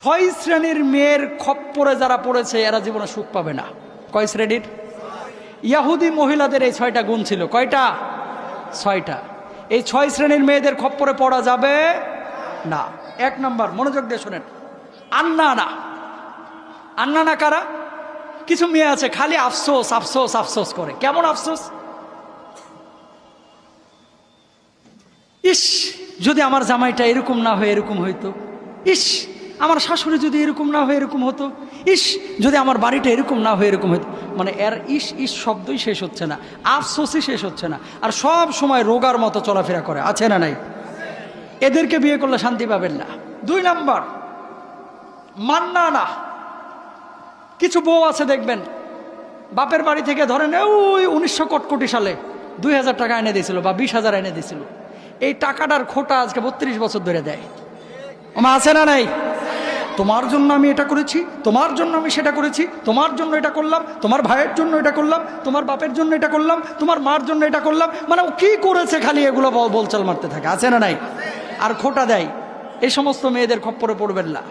ছয় শ্রেণীর মেয়ের খপ্পরে যারা পড়েছে এরা জীবনে সুখ পাবে না। কয় শ্রেণীর? ইহুদি মহিলাদের এই 6টা গুণ ছিল। কয়টা? 6টা। এই 6 শ্রেণীর মেয়েদের খপ্পরে পড়া যাবে না। 1 নম্বর, মনোযোগ দিয়ে শোনেন, আন্নানা। আন্নানা কারা? কিছু মেয়ে আছে খালি আফসোস আফসোস আফসোস করে। কেমন আফসোস? ইস, যদি আমার জামাইটা এরকম না হয়ে এরকম হইতো। ইস, আমার শাশুড়ি যদি এরকম না হয়ে এরকম হতো। ইস, যদি আমার বাড়িটা এরকম না হয়ে এরকম হতো। মানে এর ইস ইস শব্দই শেষ হচ্ছে না, আফসোসই শেষ হচ্ছে না, আর সব সময় রোগার মতো চলাফেরা করে। আছে না নাই? এদেরকে বিয়ে করলে শান্তি পাবেন না। 2 নম্বর, মান্নানা। কিছু বউ আছে দেখবেন বাপের বাড়ি থেকে ধরেন ওই 1900 কটকটি সালে 2000 টাকা এনে দিয়েছিল বা 20,000 এনে দিয়েছিল। এই টাকাটার খোটা আজকে 32 বছর ধরে দেয়। আমার আছে না নাই? তোমার জন্য আমি এটা করেছি, তোমার জন্য আমি সেটা করেছি, তোমার জন্য এটা করলাম, তোমার ভাইয়ের জন্য এটা করলাম, তোমার বাপের জন্য এটা করলাম, তোমার মার জন্য এটা করলাম। মানে ও কি করেছে খালি এগুলো বলচাল মারতে থাকে। আছে না নাই? আর খোটা দেয়। এই সমস্ত মেয়েদের খপ্পরে পড়বেন না।